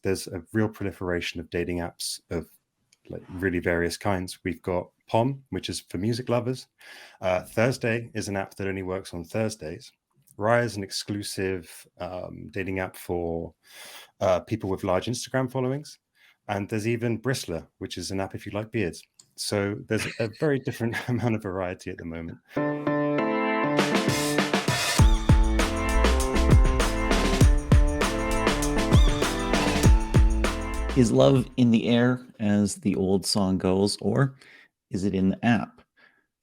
there's a real proliferation of dating apps of like really various kinds. We've got Pom, which is for music lovers. Thursday is an app that only works on Thursdays. Raya is an exclusive dating app for people with large Instagram followings. And there's even Bristler, which is an app if you like beards. So there's a very different amount of variety at the moment. Is love in the air, as the old song goes, or is it in the app?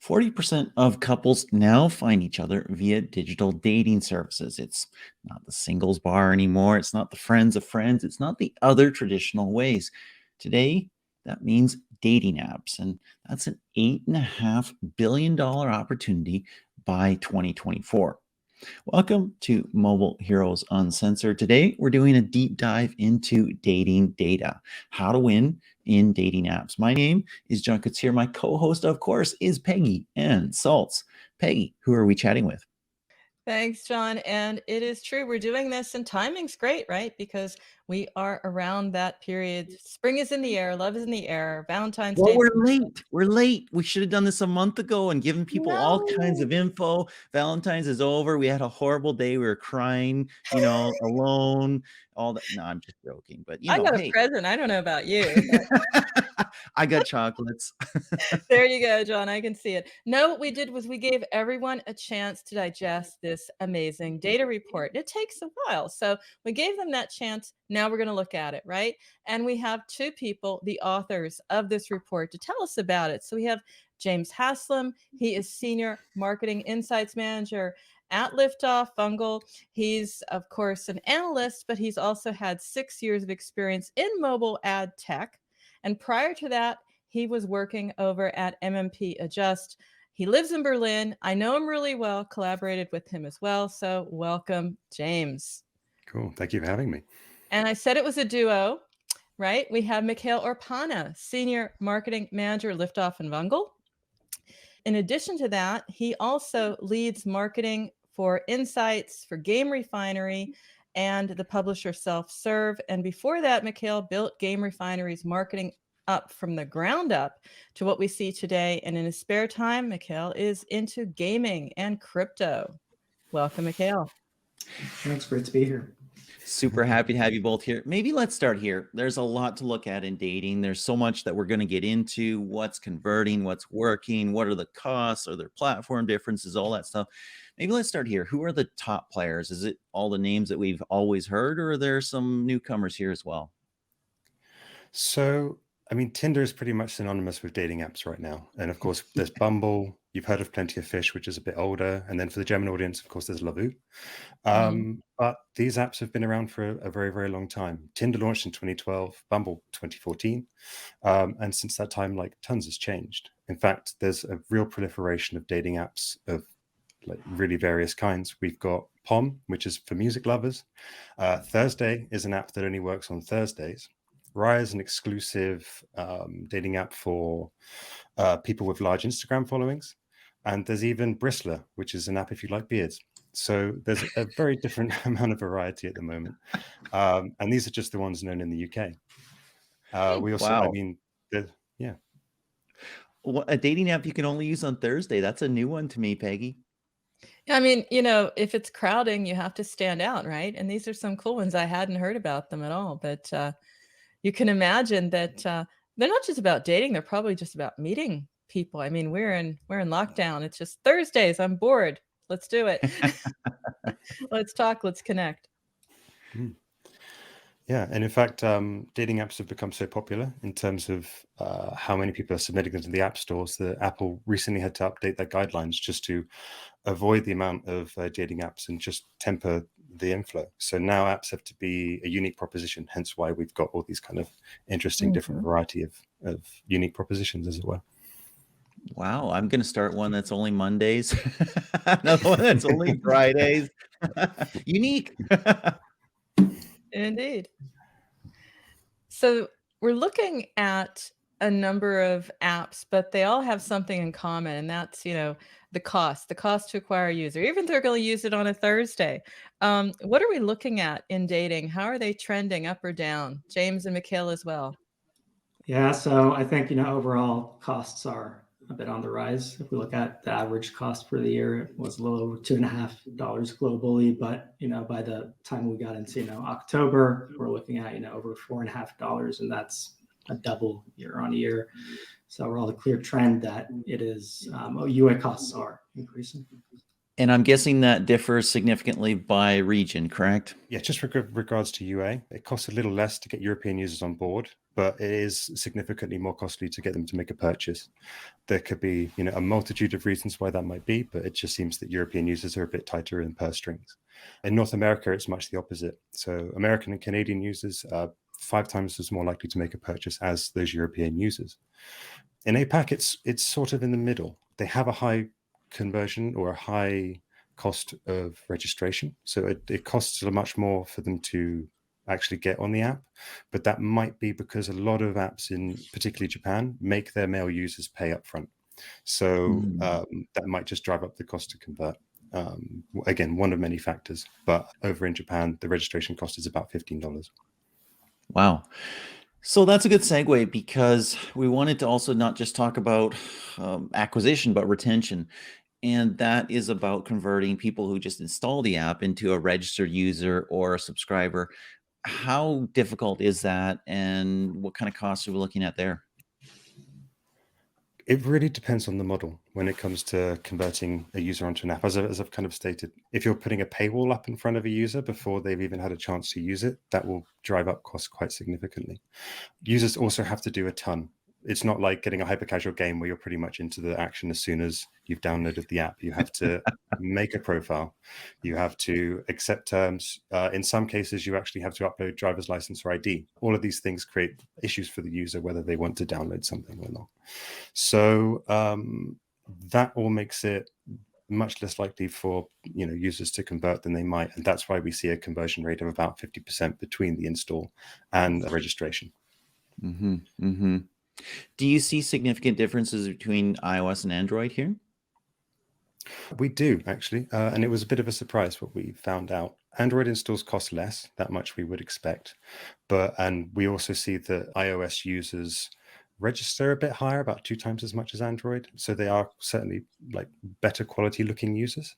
40% of couples now find each other via digital dating services. It's not the singles bar anymore. It's not the friends of friends. It's not the other traditional ways. Today, that means dating apps, and that's an $8.5 billion opportunity by 2024. Welcome to Mobile Heroes Uncensored. Today, we're doing a deep dive into dating data, how to win in dating apps. My name is John Couture. My co-host, of course, is Peggy and Salts. Peggy, who are we chatting with? Thanks, John. And it is true. We're doing this and timing's great, right? Because we are around that period. Spring is in the air. Love is in the air. Valentine's Well, Day. we're late. We're late. We should have done this a month ago and given people all kinds of info. Valentine's is over. We had a horrible day. We were crying, alone, all that. No, I'm just joking. But, I got a hey. present. I don't know about you. I got chocolates. There you go, John. I can see it. No, what we did was we gave everyone a chance to digest this amazing data report. It takes a while. So we gave them that chance. Now we're going to look at it, right? And we have two people, the authors of this report, to tell us about it. So we have James Haslam. He is Senior Marketing Insights Manager at Liftoff Fungal. He's, of course, an analyst, but he's also had 6 years of experience in mobile ad tech. And prior to that, he was working over at MMP Adjust. He lives in Berlin. I know him really well, collaborated with him as well. So welcome, James. Cool. Thank you for having me. And I said it was a duo, right? We have Mikael Orpana, Senior Marketing Manager, Liftoff and Vungle. In addition to that, he also leads marketing for Insights, for Game Refinery, and the publisher Self-Serve. And before that, Mikael built Game Refinery's marketing up from the ground up to what we see today. And in his spare time, Mikael is into gaming and crypto. Welcome, Mikael. Thanks, great to be here. Super happy to have you both here. Maybe let's start here. There's a lot to look at in dating. There's so much that we're going to get into. What's converting, what's working, what are the costs, are there platform differences, all that stuff. Maybe let's start here. Who are the top players? Is it all the names that we've always heard, or are there some newcomers here as well? So, I mean, Tinder is pretty much synonymous with dating apps right now. And of course, there's Bumble. You've heard of Plenty of Fish, which is a bit older. And then for the German audience, of course, there's Lovoo. But these apps have been around for a very, very long time. Tinder launched in 2012, Bumble 2014. And since that time, like tons has changed. In fact, there's a real proliferation of dating apps of like really various kinds. We've got Pom, which is for music lovers. Thursday is an app that only works on Thursdays. Raya is an exclusive dating app for people with large Instagram followings. And there's even Bristler, which is an app if you like beards. So there's a very different amount of variety at the moment. And these are just the ones known in the UK. We also, Wow. I mean, yeah. A dating app you can only use on Thursday. That's a new one to me, Peggy. I mean, if it's crowding, you have to stand out, right? And these are some cool ones. I hadn't heard about them at all, but you can imagine that they're not just about dating. They're probably just about meeting people. I mean, we're in lockdown. It's just Thursdays. I'm bored. Let's do it. Let's talk. Let's connect. Yeah, and in fact, dating apps have become so popular in terms of how many people are submitting them to the app stores that Apple recently had to update their guidelines just to avoid the amount of dating apps and just temper the inflow. So now apps have to be a unique proposition, hence why we've got all these kind of interesting different variety of unique propositions, as it were. Wow, I'm going to start one that's only Mondays, another one that's only Fridays. Unique. Indeed. So we're looking at a number of apps, but they all have something in common, and that's, the cost to acquire a user, even if they're going to use it on a Thursday. What are we looking at in dating? How are they trending up or down? James and Mikael as well. Yeah, so I think, overall costs are a bit on the rise. If we look at the average cost for the year, it was a little over $2.50 globally. But, by the time we got into, October, we're looking at, over $4.50. And that's a double year on year. So we're all a clear trend that it is, UA costs are increasing. And I'm guessing that differs significantly by region, correct? Yeah, just regards to UA, it costs a little less to get European users on board, but it is significantly more costly to get them to make a purchase. There could be, a multitude of reasons why that might be, but it just seems that European users are a bit tighter in purse strings. In North America, it's much the opposite. So American and Canadian users are 5 times as more likely to make a purchase as those European users. In APAC, it's sort of in the middle. They have a high conversion or a high cost of registration. So it costs much more for them to actually get on the app, but that might be because a lot of apps in particularly Japan make their male users pay up front. So that might just drive up the cost to convert. Again, one of many factors, but over in Japan, the registration cost is about $15. Wow. So that's a good segue, because we wanted to also not just talk about acquisition, but retention. And that is about converting people who just install the app into a registered user or a subscriber. How difficult is that, and what kind of costs are we looking at there? It really depends on the model when it comes to converting a user onto an app. As I've kind of stated, if you're putting a paywall up in front of a user before they've even had a chance to use it, that will drive up costs quite significantly. Users also have to do a ton. It's not like getting a hyper casual game where you're pretty much into the action as soon as you've downloaded the app. You have to make a profile. You have to accept terms. In some cases, you actually have to upload driver's license or ID. All of these things create issues for the user, whether they want to download something or not. So that all makes it much less likely for users to convert than they might. And that's why we see a conversion rate of about 50% between the install and the registration. Mm-hmm, mm-hmm. Do you see significant differences between iOS and Android here? We do, actually. And it was a bit of a surprise what we found out. Android installs cost less, that much we would expect. And we also see that iOS users register a bit higher, about 2 times as much as Android. So they are certainly like better quality looking users.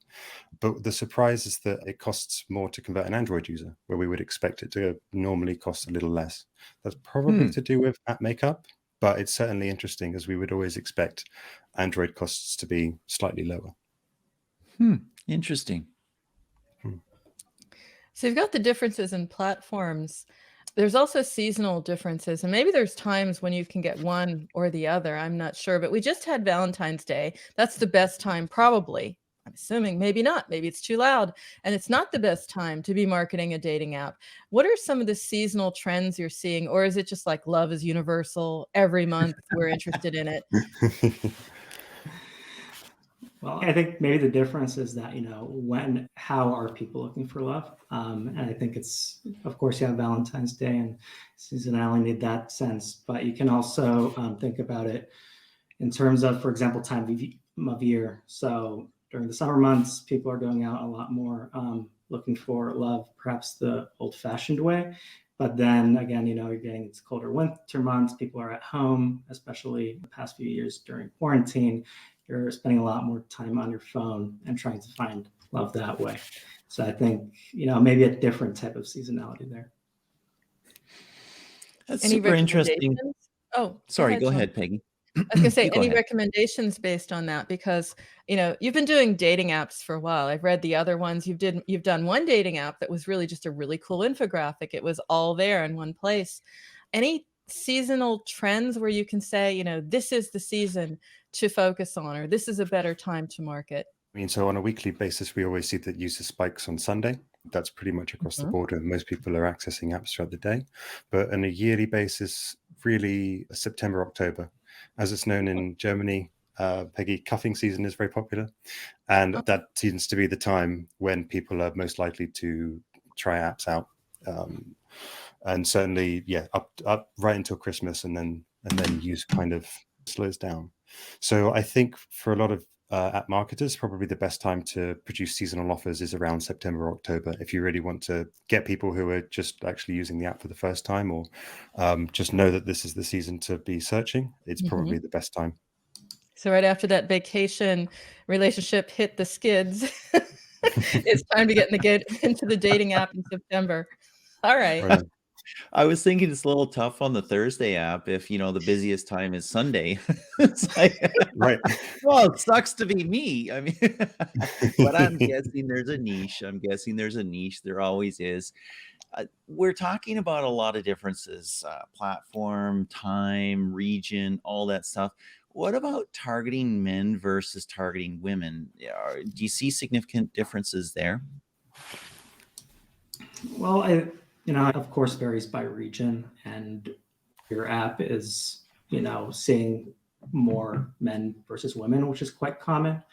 But the surprise is that it costs more to convert an Android user, where we would expect it to normally cost a little less. That's probably to do with app makeup, but it's certainly interesting, as we would always expect Android costs to be slightly lower. Interesting. So you've got the differences in platforms. There's also seasonal differences, and maybe there's times when you can get one or the other. I'm not sure, but we just had Valentine's Day. That's the best time, probably. I'm assuming, maybe not. Maybe it's too loud, and it's not the best time to be marketing a dating app. What are some of the seasonal trends you're seeing, or is it just like love is universal? Every month we're interested in it. Well, I think maybe the difference is that, how are people looking for love? And I think it's, of course, you have Valentine's Day and seasonality in that sense, but you can also think about it in terms of, for example, time of year. So during the summer months, people are going out a lot more looking for love, perhaps the old-fashioned way. But then again, you're getting into colder winter months. People are at home, especially the past few years during quarantine. You're spending a lot more time on your phone and trying to find love that way. So I think, maybe a different type of seasonality there. That's Any super interesting. recommendations? Oh, Sorry, go John. ahead, Peggy. I was gonna say, You go any ahead. recommendations based on that? Because, you've been doing dating apps for a while. I've read the other ones. You've done one dating app that was really just a really cool infographic. It was all there in one place. Any seasonal trends where you can say, this is the season to focus on, or this is a better time to market? I mean, so on a weekly basis, we always see that user spikes on Sunday. That's pretty much across the board, and most people are accessing apps throughout the day. But on a yearly basis, really September, October, as it's known in Germany, Peggy, cuffing season is very popular. And that tends to be the time when people are most likely to try apps out. And certainly, up right until Christmas, and then use kind of slows down. So I think for a lot of app marketers, probably the best time to produce seasonal offers is around September or October. If you really want to get people who are just actually using the app for the first time, or just know that this is the season to be searching, it's probably the best time. So right after that vacation relationship hit the skids, it's time to get into the dating app in September. All right. Right. I was thinking it's a little tough on the Thursday app if, the busiest time is Sunday. It's like, Right. well, it sucks to be me. I mean, but I'm guessing there's a niche. There always is. We're talking about a lot of differences, platform, time, region, all that stuff. What about targeting men versus targeting women? Do you see significant differences there? Well, of course, varies by region, and your app is, seeing more men versus women, which is quite common.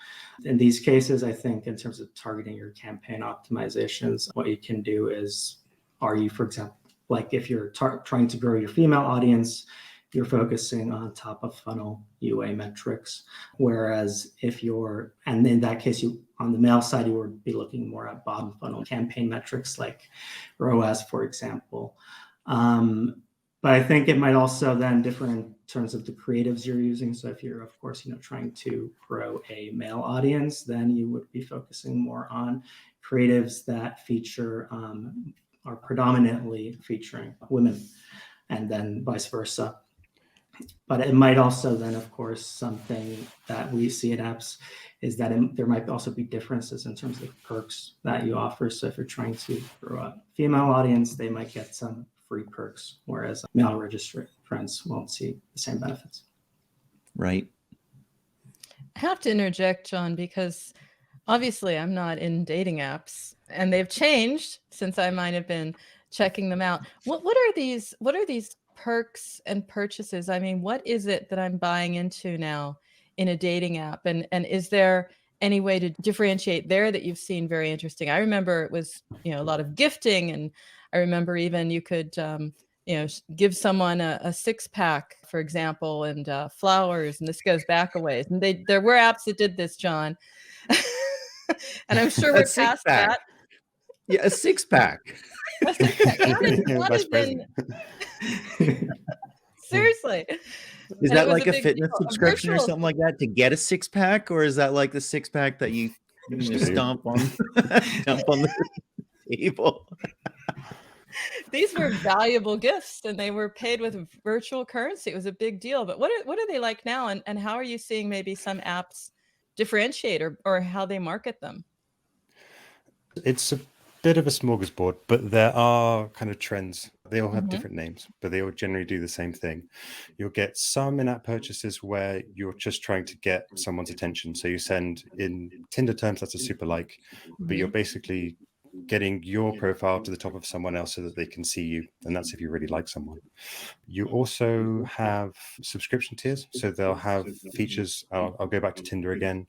In these cases, I think in terms of targeting your campaign optimizations, what you can do is, for example, like if you're trying to grow your female audience, you're focusing on top of funnel UA metrics. Whereas and in that case, on the male side, you would be looking more at bottom funnel campaign metrics like ROAS, for example. But I think it might also then differ in terms of the creatives you're using. So if you're, of course, trying to grow a male audience, then you would be focusing more on creatives that are predominantly featuring women, and then vice versa. But it might also then, of course, something that we see in apps is that there might also be differences in terms of perks that you offer. So if you're trying to grow a female audience, they might get some free perks, whereas male registrants won't see the same benefits. Right. I have to interject, John, because obviously I'm not in dating apps, and they've changed since I might have been checking them out. What are these perks and purchases? I mean, what is it that I'm buying into now in a dating app? And is there any way to differentiate there that you've seen very interesting? I remember it was, a lot of gifting, and I remember even you could, give someone a 6-pack, for example, and flowers, and this goes back a ways. And there were apps that did this, John. And I'm sure we're past that. Yeah, a 6-pack. A 6-pack. Seriously. Is that like a fitness subscription or something like that to get a 6-pack, or is that like the 6-pack that you stomp on the table? These were valuable gifts, and they were paid with virtual currency. It was a big deal. But what are they like now, and how are you seeing maybe some apps differentiate or how they market them? It's a bit of a smorgasbord, but there are kind of trends. They all have different names, but they all generally do the same thing. You'll get some in-app purchases where you're just trying to get someone's attention. So you send, in Tinder terms, that's a super like, but you're basically getting your profile to the top of someone else so that they can see you. And that's if you really like someone. You also have subscription tiers. So they'll have features. I'll go back to Tinder again.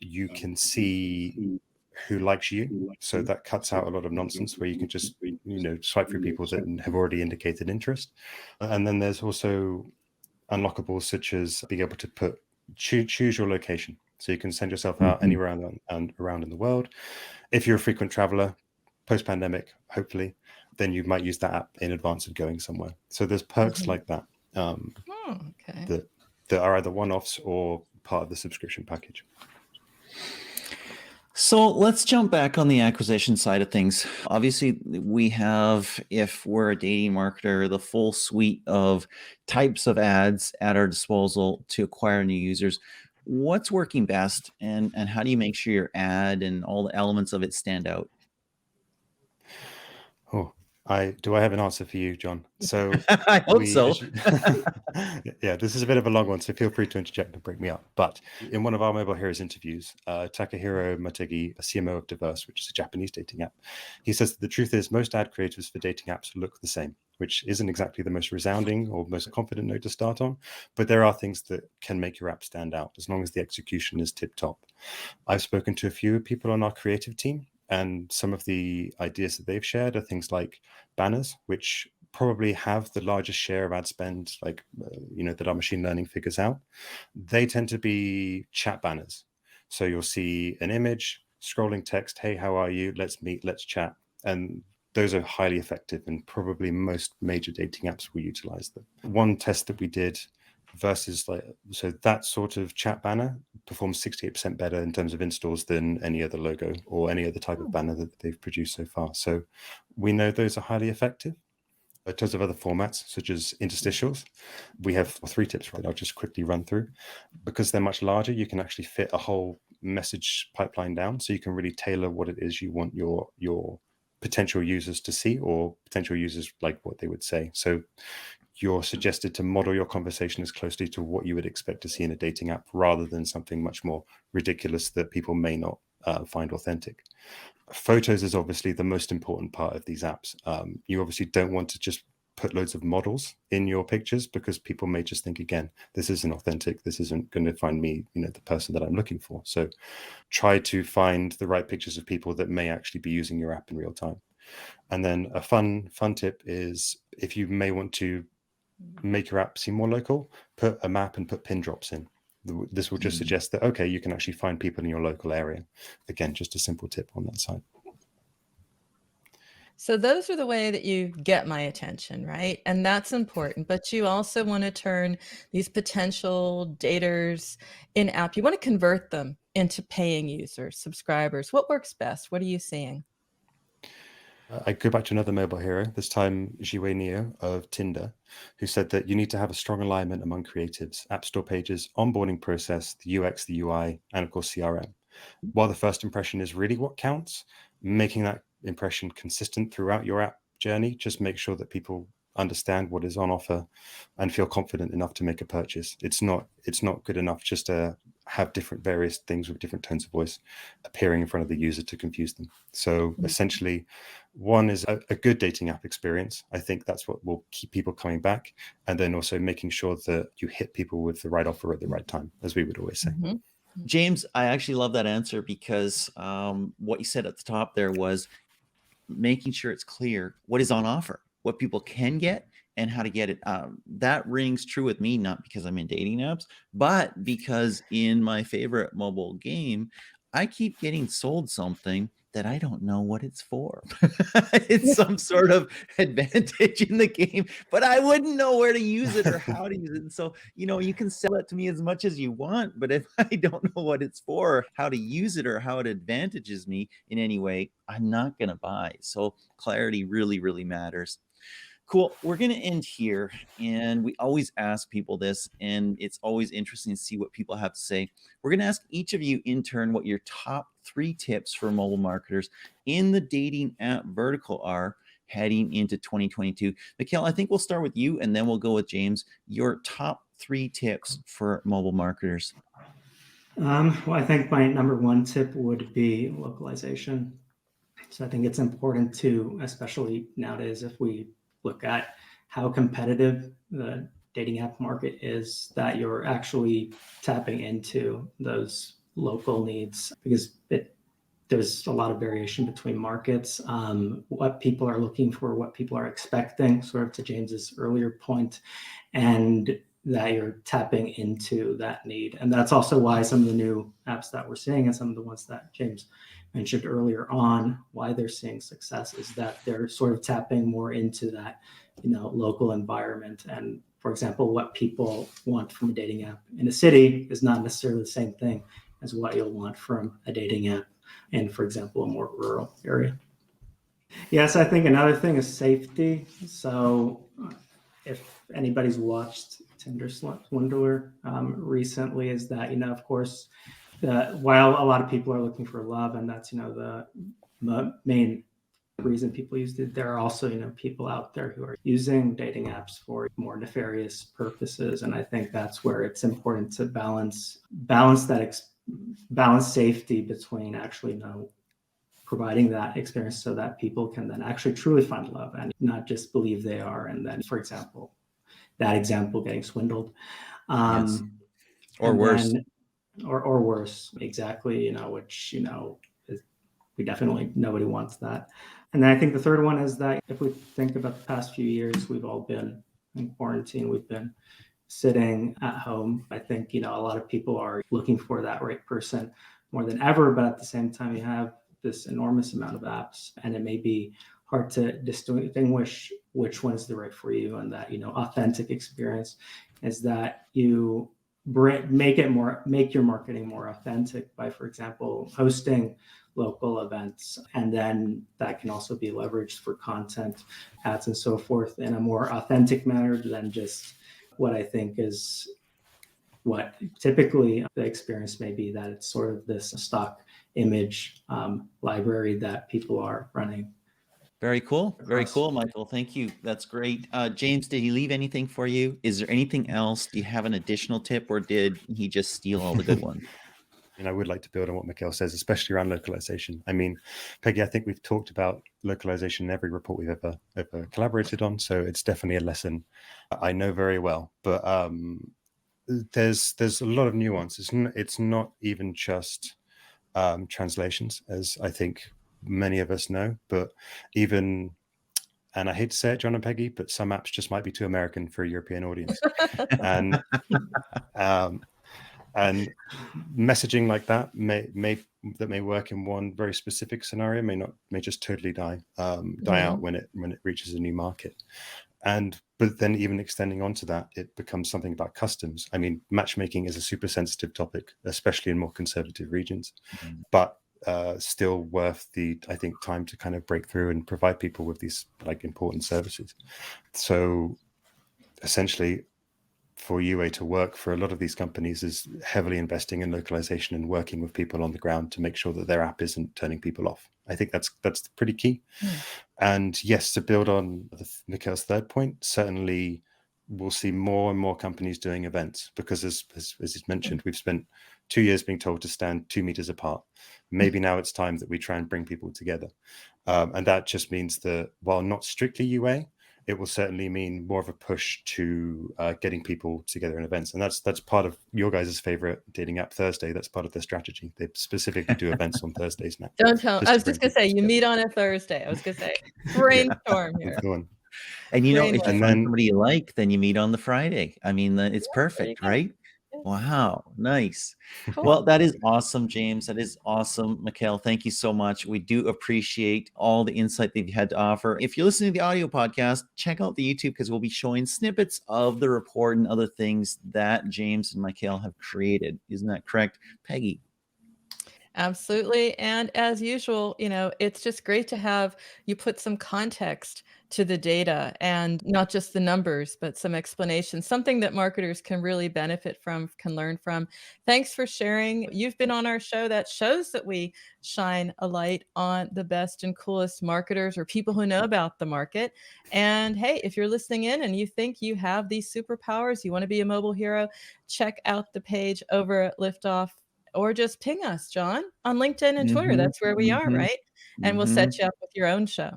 You can see who likes you, so that cuts out a lot of nonsense where you can just swipe through people that have already indicated interest. And then there's also unlockables such as being able to choose your location, so you can send yourself out anywhere around in the world. If you're a frequent traveler post-pandemic, hopefully, then you might use that app in advance of going somewhere. So there's perks like that that are either one-offs or part of the subscription package. So let's jump back on the acquisition side of things. Obviously, we have, if we're a dating marketer, the full suite of types of ads at our disposal to acquire new users. What's working best, and how do you make sure your ad and all the elements of it stand out? Do I have an answer for you, John? So I hope so. Yeah, this is a bit of a long one, so feel free to interject and break me up. But in one of our Mobile Heroes interviews, Takahiro Motegi, a CMO of Diverse, which is a Japanese dating app, he says that the truth is most ad creatives for dating apps look the same, which isn't exactly the most resounding or most confident note to start on, but there are things that can make your app stand out as long as the execution is tip-top. I've spoken to a few people on our creative team, and some of the ideas that they've shared are things like banners, which probably have the largest share of ad spend, that our machine learning figures out. They tend to be chat banners. So you'll see an image, scrolling text, hey, how are you? Let's meet, let's chat. And those are highly effective, and probably most major dating apps will utilize them. One test that we did versus so that sort of chat banner performs 68% better in terms of installs than any other logo or any other type of banner that they've produced so far. So we know those are highly effective. In terms of other formats, such as interstitials, we have 3 tips that I'll just quickly run through. Because they're much larger, you can actually fit a whole message pipeline down, so you can really tailor what it is you want your potential users to see, or potential users like what they would say. So you're suggested to model your conversation as closely to what you would expect to see in a dating app, rather than something much more ridiculous that people may not find authentic. Photos is obviously the most important part of these apps. You obviously don't want to just put loads of models in your pictures, because people may just think, again, this isn't authentic. This isn't going to find me, the person that I'm looking for. So try to find the right pictures of people that may actually be using your app in real time. And then a fun tip is, if you may want to make your app seem more local, put a map and put pin drops in. This will just suggest that, okay, you can actually find people in your local area. Again, just a simple tip on that side. So those are the way that you get my attention, right? And that's important. But you also want to turn these potential daters in app, you want to convert them into paying users, subscribers. What works best? What are you seeing? I go back to another mobile hero, this time Jiwei Neo of Tinder, who said that you need to have a strong alignment among creatives, app store pages, onboarding process, the UX, the UI, and of course CRM. While the first impression is really what counts, making that impression consistent throughout your app journey, just make sure that people understand what is on offer and feel confident enough to make a purchase. It's not good enough just to have different various things with different tones of voice appearing in front of the user to confuse them. So essentially, one is a good dating app experience. I think that's what will keep people coming back. And then also making sure that you hit people with the right offer at the right time, as we would always say. James, I actually love that answer, because what you said at the top there was making sure it's clear what is on offer, what people can get, and how to get it. That rings true with me, not because I'm in dating apps, but because in my favorite mobile game, I keep getting sold something that I don't know what it's for. It's some sort of advantage in the game, but I wouldn't know where to use it or how to use it. And so, you can sell it to me as much as you want, but if I don't know what it's for, how to use it, or how it advantages me in any way, I'm not going to buy. So clarity really, really matters. Cool. We're going to end here. And we always ask people this, and it's always interesting to see what people have to say. We're going to ask each of you in turn what your top 3 tips for mobile marketers in the dating app vertical are heading into 2022. Mikael, I think we'll start with you, and then we'll go with James. Your top 3 tips for mobile marketers. Well, I think my number 1 tip would be localization. So I think it's important to, especially nowadays, if we look at how competitive the dating app market is, that you're actually tapping into those local needs, because there's a lot of variation between markets, what people are looking for, what people are expecting, sort of to James's earlier point, and that you're tapping into that need. And that's also why some of the new apps that we're seeing, and some of the ones that James mentioned earlier on, why they're seeing success, is that they're sort of tapping more into that, local environment. And for example, what people want from a dating app in a city is not necessarily the same thing as what you'll want from a dating app in, for example, a more rural area. Yes, I think another thing is safety. So if anybody's watched Tinder Swindler recently, is that, of course, while a lot of people are looking for love, and that's, the main reason people use it, there are also, people out there who are using dating apps for more nefarious purposes. And I think that's where it's important to balance safety between actually, providing that experience so that people can then actually truly find love and not just believe they are. And then, for example, that example, getting swindled. Yes. Or worse. Or worse, exactly, which, we definitely, nobody wants that. And then I think the third one is that if we think about the past few years, we've all been in quarantine, we've been sitting at home. I think, a lot of people are looking for that right person more than ever, but at the same time, you have this enormous amount of apps, and it may be hard to distinguish which one is the right for you. And that, authentic experience is that you make your marketing more authentic by, for example, hosting local events, and then that can also be leveraged for content, ads, and so forth in a more authentic manner than just what I think is what typically the experience may be, that it's sort of this stock image library that people are running. Very cool. Very across. cool, Michael. Thank you. That's great. James, did he leave anything for you? Is there anything else? Do you have an additional tip, or did he just steal all the good ones? I would like to build on what Mikael says, especially around localization. I mean, Peggy, I think we've talked about localization in every report we've ever collaborated on, so it's definitely a lesson I know very well. But there's a lot of nuance. It's not even just translations, as I think many of us know, but even, and I hate to say it, John and Peggy, but some apps just might be too American for a European audience. And and messaging like that may work in one very specific scenario, may just totally die out when it reaches a new market. But then even extending onto that, it becomes something about customs. I mean, matchmaking is a super sensitive topic, especially in more conservative regions, but still worth the, I think, time to kind of break through and provide people with these like important services. So essentially, for UA to work for a lot of these companies is heavily investing in localization and working with people on the ground to make sure that their app isn't turning people off. I think that's pretty key. And yes, to build on Mikael's third point, certainly we'll see more and more companies doing events, because as he's mentioned, we've spent 2 years being told to stand 2 meters apart. Maybe now it's time that we try and bring people together. And that just means that while not strictly UA, it will certainly mean more of a push to getting people together in events. And that's part of your guys' favorite dating app Thursday. That's part of their strategy. They specifically do events on Thursdays now. Don't tell. I was just going to say, you meet on a Thursday. I was going to say, brainstorm here. And if you And find somebody you like, then you meet on the Friday. I mean, it's perfect, right? Yeah. Wow, nice. Cool. Well, that is awesome, James. That is awesome. Mikael, thank you so much. We do appreciate all the insight that you had to offer. If you're listening to the audio podcast, check out the YouTube, because we'll be showing snippets of the report and other things that James and Mikael have created. Isn't that correct, Peggy? Absolutely. And as usual, it's just great to have you put some context to the data, and not just the numbers, but some explanation, something that marketers can really benefit from, can learn from. Thanks for sharing. You've been on our show. That shows that we shine a light on the best and coolest marketers, or people who know about the market. And hey, if you're listening in and you think you have these superpowers, you want to be a mobile hero, check out the page over at Liftoff, or just ping us, John, on LinkedIn and Twitter. That's where we are, right? And we'll set you up with your own show.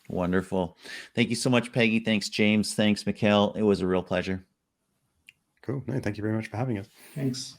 Wonderful. Thank you so much, Peggy. Thanks, James. Thanks, Mikael. It was a real pleasure. Cool. No, thank you very much for having us. Thanks.